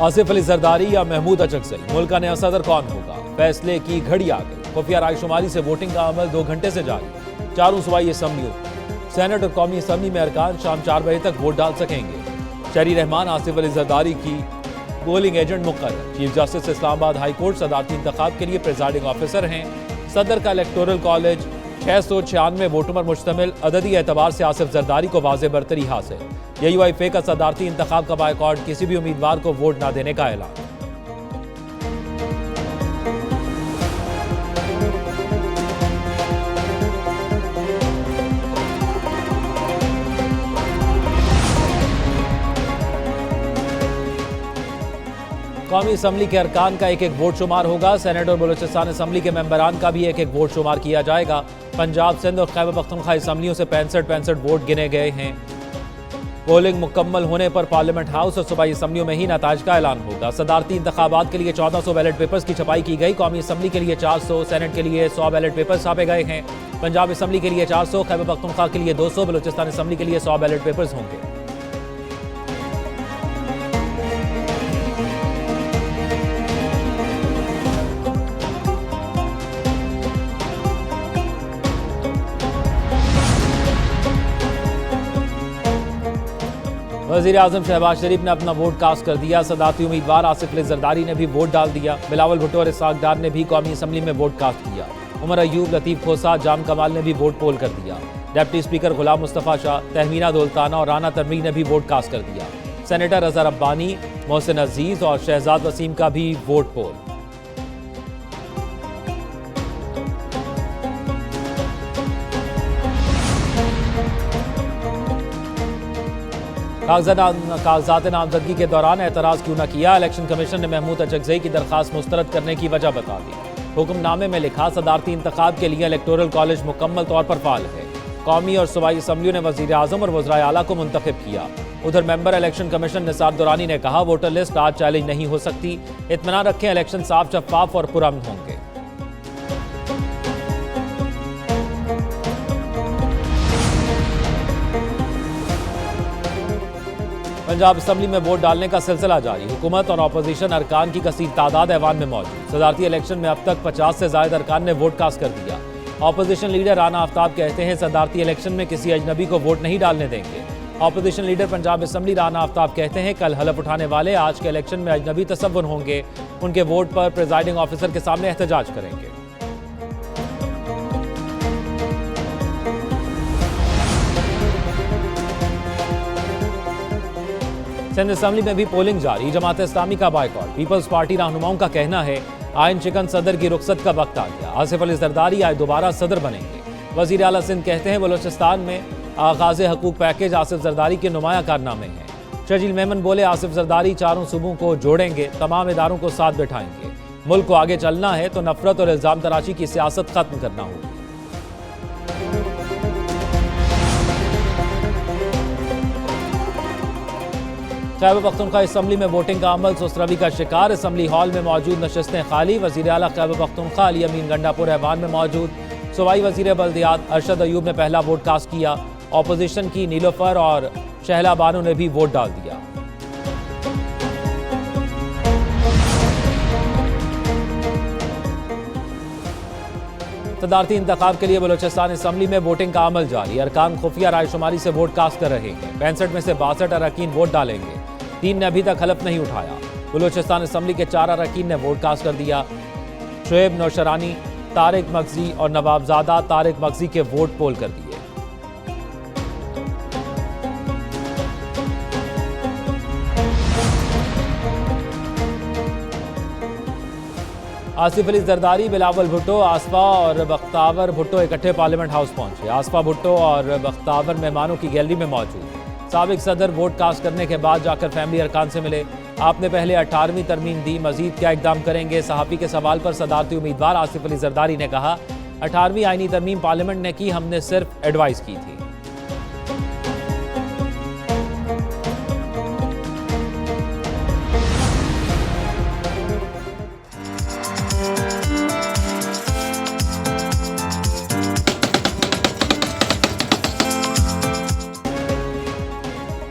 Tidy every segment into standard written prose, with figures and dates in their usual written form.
आसिफ अली जरदारी या महमूद अचकजई, मुल्क का नया सदर कौन होगा? फैसले की घड़ी आ गई। खुफिया रायशुमारी से वोटिंग का अमल 2 घंटे से जारी। चारों सूबाई असम्बलियों, सेनेट और कौमी असम्बली में अरकान शाम 4 बजे तक वोट डाल सकेंगे। शहरी रहमान आसिफ अली जरदारी की पोलिंग एजेंट मुकर्रर। Chief justice Islamabad high court सदारती इंतखाब के लिए प्रिजाइडिंग ऑफिसर हैं। सदर का इलेक्टोरल कॉलेज 696 वोटों पर मुश्तमिल। अददी एतबार से आसिफ जरदारी को वाज़ेह बरतरी हासिल। UIFA का सदारती इंतखाब का बायकॉट, किसी भी उम्मीदवार को वोट न देने का ऐलान। कौमी असम्बली के अरकान का एक एक वोट शुमार होगा। सेनेट और बलूचिस्तान असम्बली के मेंबरान का भी एक एक वोट शुमार किया जाएगा। पंजाब, सिंध और खैबर पख्तूनख्वा असम्बलियों से 65 वोट गिने गए हैं। पोलिंग मुकम्मल होने पर पार्लियामेंट हाउस और सूबाई असम्बलियों में ही नताइज का ऐलान होगा। सदारती इंतखाबात के लिए 1400 बैलेट पेपर्स की छपाई की गई। कौमी असम्बली के लिए 400, सेनेट के लिए 100 बैलेट पेपर्स छापे गए हैं। पंजाब असम्बली के लिए 400, खैबर पख्तूनख्वा के लिए 200, बलूचिस्तान असम्बली के लिए 100 बैलेट पेपर्स होंगे। वज़ीर आज़म शहबाज शरीफ ने अपना वोट कास्ट कर दिया। सदारती उम्मीदवार आसिफ अली जरदारी ने भी वोट डाल दिया। बिलावल भुट्टो और इसहाक डार ने भी कौमी असम्बली में वोट कास्ट किया। उमर अयूब, लतीफ़ खोसा, जाम कमाल ने भी वोट पोल कर दिया। डिप्टी स्पीकर गुलाम मुस्तफ़ा शाह, तहमीना दौलताना और राना तनवीर ने भी वोट कास्ट कर दिया। सेनेटर अज़हर अब्बानी, मोहसिन अजीज़ और शहजाद वसीम का भी वोट पोल। कागजात नामजदगी के दौरान एतराज़ क्यों न किया? इलेक्शन कमीशन ने महमूद अचकजई की दरखास्त मुस्तरद करने की वजह बता दी। हुक्मनामे में लिखा, सदारती इंतखाब के लिए इलेक्टोरल कॉलेज मुकम्मल तौर पर फाल है। कौमी और सूबाई असम्बलियों ने वज़ीर आज़म और वज़राए आला को मुंतखब किया। उधर member election commission Nisar Durrani ने कहा, वोटर लिस्ट आज चैलेंज नहीं हो सकती। इत्मीनान रखें, इलेक्शन साफ, शफाफ और पुरअमन होंगे। पंजाब असम्बली में वोट डालने का सिलसिला जारी। हुकूमत और अपोजिशन अरकान की कसीर तादाद ऐवान में मौजूद। सदारती इलेक्शन में अब तक 50 से ज्यादा अरकान ने वोट कास्ट कर दिया। अपोजिशन लीडर राना आफ्ताब कहते हैं, सदारती इलेक्शन में किसी अजनबी को वोट नहीं डालने देंगे। Opposition leader Punjab assembly Rana Aftab कहते हैं, कल हलफ उठाने वाले आज के इलेक्शन में अजनबी तसव्वुर होंगे। उनके वोट पर प्रिजाइडिंग ऑफिसर के सामने एहतजाज करेंगे। सिंध असम्बली में भी पोलिंग जारी। जमात इस्लामी का बायकॉट। पीपल्स पार्टी रहनुमाओं का कहना है, आयन शिकन सदर की रुखसत का वक्त आ गया। आसिफ अली जरदारी आज दोबारा सदर बनेंगे। वजीर आला सिंध कहते हैं, बलोचिस्तान में आगाज हकूक पैकेज आसिफ जरदारी के नुमाया कारनामे हैं। शजील मेमन बोले, आसिफ जरदारी चारों सूबों को जोड़ेंगे, तमाम इदारों को साथ बैठाएंगे। मुल्क को आगे चलना है तो नफरत और इल्जाम तराशी की सियासत खत्म करना होगी। खैबर पख्तूनख्वा असम्बली में वोटिंग का अमल सुस्तरवी का शिकार। असम्बली हॉल में मौजूद नशस्तें खाली। वज़ीर आला खैबर पख्तूनख्वा अली अमीन गंडापुर ऐवान में मौजूद। सूबाई वज़ीर बल्दियात अरशद अयूब ने पहला वोट कास्ट किया। अपोजिशन की नीलोफर और शहला बानो ने भी वोट डाल दिया। सदारती इंतखाब के लिए बलूचिस्तान असम्बली में वोटिंग का अमल जारी। अरकान खुफिया रायशुमारी से वोट कास्ट कर रहे हैं। 65 में से 62 अरकान वोट डालेंगे। 3 ने अभी तक हलफ नहीं उठाया। बलूचिस्तान असम्बली के 4 अरकान ने वोट कास्ट कर दिया। शुएब नौशरानी, तारिक मगजी और नवाबजादा तारिक मगजी के वोट पोल कर दिए। आसिफ अली जरदारी, बिलावल भुट्टो, आसफा और बख्तावर भुट्टो इकट्ठे पार्लियामेंट हाउस पहुंचे। आसफा भुट्टो और बख्तावर मेहमानों की गैलरी में मौजूद। साबिक सदर वोट कास्ट करने के बाद जाकर फैमिली अरकान से मिले। आपने पहले 18वीं तरमीम दी, मजीद क्या इकदाम करेंगे? सहाफ़ी के सवाल पर सदारती उम्मीदवार आसिफ अली जरदारी ने कहा, 18वीं आईनी तरमीम पार्लियामेंट ने की, हमने सिर्फ एडवाइस की थी।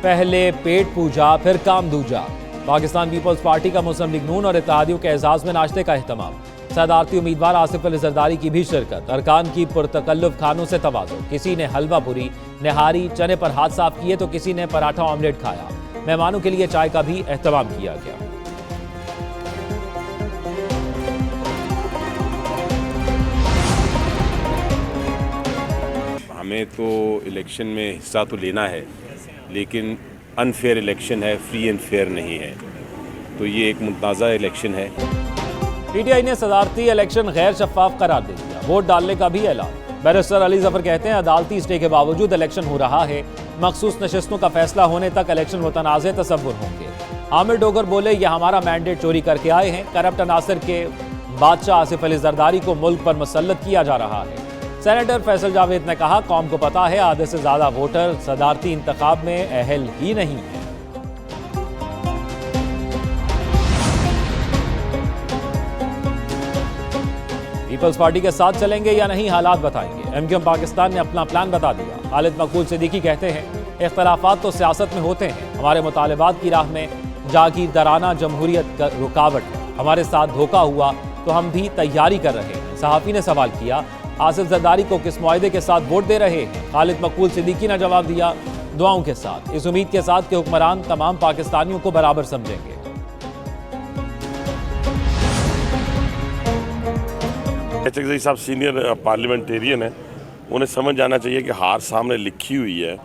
पहले पेट पूजा फिर काम दूजा। पाकिस्तान पीपल्स पार्टी का मुस्लिम लीग नून और इत्तेहादियों के एजाज में नाश्ते का अहतमाम। सदारती उम्मीदवार आसिफ अली जरदारी की भी शिरकत। अरकान की पुरतकल्लुफ खानों से तवाज़ो। किसी ने हलवा पूरी, निहारी, चने पर हाथ साफ किए तो किसी ने पराठा ऑमलेट खाया। मेहमानों के लिए चाय का भी एहतमाम किया गया। हमें तो इलेक्शन में हिस्सा तो लेना है, लेकिन अनफेयर इलेक्शन है, फ्री एंड फेयर नहीं है, तो ये एक मुतनाज़ा इलेक्शन है। पीटीआई ने सदारती इलेक्शन गैर शफाफ करार दे दिया। वोट डालने का भी ऐलान। बैरिस्टर अली जफर कहते हैं अदालती स्टे के बावजूद इलेक्शन हो रहा है। मखसूस नशिस्तों का फैसला होने तक इलेक्शन मुतनाज़ तसव्वुर होंगे। आमिर डोगर बोले ये हमारा मैंडेट चोरी करके आए हैं। करप्ट अनासर के बादशाह आसिफ अली जरदारी को मुल्क पर मुसल्लत किया जा रहा है। सेनेटर फैसल जावेद ने कहा कौम को पता है आधे से ज्यादा वोटर सदारती इंतखाब में अहल ही नहीं है। पीपल्स पार्टी के साथ चलेंगे या नहीं, हालात बताएंगे। एमक्यूएम पाकिस्तान ने अपना प्लान बता दिया। खालिद मकबूल सिद्दीकी कहते हैं इख्तलाफात तो सियासत में होते हैं, हमारे मुतालिबात की राह में जागीरदाराना जमहूरियत का रुकावट है। हमारे साथ धोखा हुआ तो हम भी तैयारी कर रहे हैं। सहाफ़ी ने सवाल किया आसिफ जरदारी को किस मुआहदे के साथ वोट दे रहे हैं। खालिद मकबूल सिद्दीकी ने जवाब दिया दुआओं के साथ, इस उम्मीद के साथ कि हुक्मरान तमाम पाकिस्तानियों को बराबर समझेंगे। चकजई साहब सीनियर पार्लियामेंटेरियन है, उन्हें समझ जाना चाहिए कि हार सामने लिखी हुई है,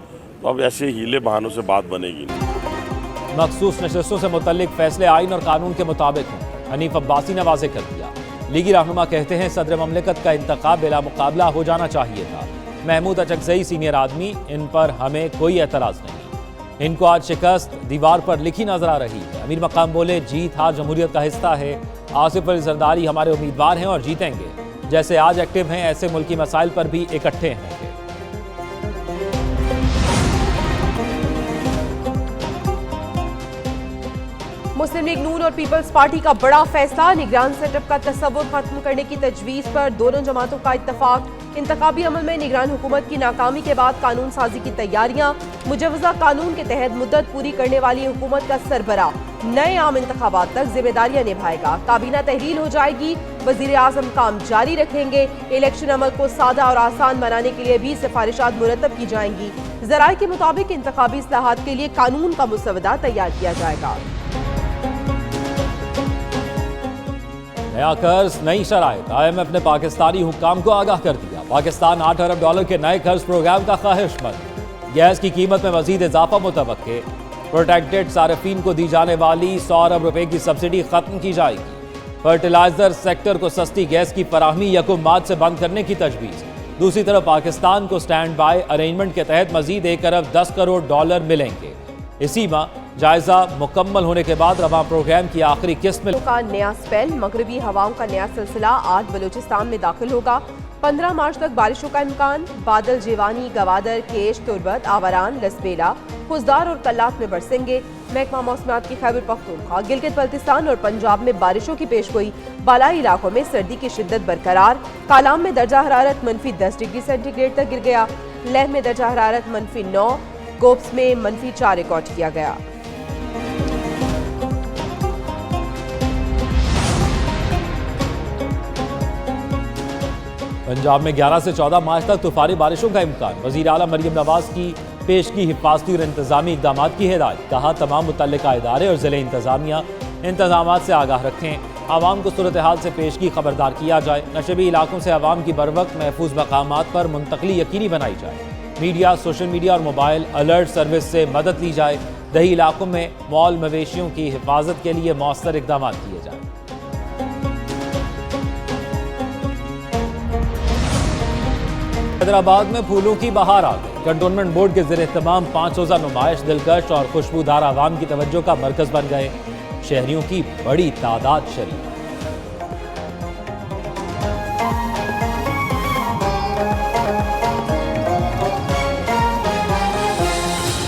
तो अब ऐसे हीले बहानों से बात बनेगी नहीं। मखसूस नशस्तों से मुतल्लिक फैसले आइन और कानून के मुताबिक हों, हनीफ अब्बासी ने वाज़ेह कर दिया। लीगी रहनुमा कहते हैं सदर ममलिकत का इंतखाब बिला मुकाबला हो जाना चाहिए था। महमूद अचकजई सीनियर आदमी, इन पर हमें कोई एतराज़ नहीं। इनको आज शिकस्त दीवार पर लिखी नजर आ रही है। अमीर मकाम बोले जीत हार जमहूरियत का हिस्सा है। आसिफ अली जरदारी हमारे उम्मीदवार हैं और जीतेंगे। जैसे आज एक्टिव हैं ऐसे मुल्की मसाइल पर भी इकट्ठे होंगे। मुस्लिम लीग नून और पीपल्स पार्टी का बड़ा फैसला। निगरान सेटअप का तस्वुर खत्म करने की तजवीज पर दोनों जमातों का इत्तफाक। इंतखाबी अमल में निगरान हुकूमत की नाकामी के बाद कानून साजी की तैयारियां। मुजवजा कानून के तहत मुद्दत पूरी करने वाली हुकूमत का सरबरा नए आम इंतखाबात तक जिम्मेदारियां निभाएगा। काबीना तहलील हो जाएगी। वजीर आजम काम जारी रखेंगे। इलेक्शन अमल को सादा और आसान बनाने के लिए भी सिफारिशात मुरतब की जाएंगी। जराये के मुताबिक इंतखाबी इस्लाहात के लिए कानून का मुसवदा तैयार किया जाएगा। नया कर्ज, नई शराइत। IMF ने पाकिस्तानी हुक्काम को आगाह कर दिया। पाकिस्तान $8 अरब के नए कर्ज प्रोग्राम का ख्वाहिशमंद। गैस की कीमत में मजीद इजाफा मुतवक्के। प्रोटेक्टेड सार्फिन को दी जाने वाली 100 अरब रुपए की सब्सिडी खत्म की जाएगी। फर्टिलाइजर सेक्टर को सस्ती गैस की फराहमी यकम मार्च से बंद करने की तजवीज़। दूसरी तरफ पाकिस्तान को स्टैंड बाय अरेंजमेंट के तहत मजीद $1 अरब 10 करोड़ मिलेंगे। इसी माह जायजा मुकम्मल होने के बाद रवा प्रोग्राम की आखिरी किस्त में का नया स्पेल। मगरबी हवाओं का नया सिलसिला आज बलूचिस्तान में दाखिल होगा। 15 मार्च तक बारिशों का इम्कान। बादल जीवानी, गवादर, केश, तुर्बत, आवारान, लसबेला, खुजदार और कल्लात में बरसेंगे। महकमा मौसमियात की खैबर पख्तूनख्वा, गिलगित बल्तिस्तान और पंजाब में बारिशों की पेशगोई। बालाई इलाकों में सर्दी की शिद्दत बरकरार। कालाम में दर्जा हरारत -10 डिग्री सेंटीग्रेड तक गिर गया। लेह में दर्जा हरारत -9, गोप्स में -4 रिकॉर्ड किया गया। पंजाब में 11 से 14 मार्च तक तूफानी बारिशों का इम्कान। वज़ीर आला मरियम नवाज की पेश की हिफाजती और इंतजामी इकदाम की हिदायत। कहा तमाम मुतल्लिका इदारे और ज़िले इंतजामिया इंतजाम से आगाह रखें। आवाम को सूरत हाल से पेश की खबरदार किया जाए। नशेबी इलाकों से आवाम की बर वक्त महफूज मकामात पर मुंतकली यकीनी बनाई जाए। मीडिया, सोशल मीडिया और मोबाइल अलर्ट सर्विस से मदद ली जाए। दही इलाकों में मॉल मवेशियों की हिफाजत के लिए मौसर इकदाम किए जाए। हैदराबाद में फूलों की बहार आ गई। कंटोनमेंट बोर्ड के ज़ेर एहतमाम 5 रोज़ा नुमाइश दिलकश और खुशबूदार आवाम की तवज्जो का मरकज बन गए। शहरियों की बड़ी तादाद शरीक।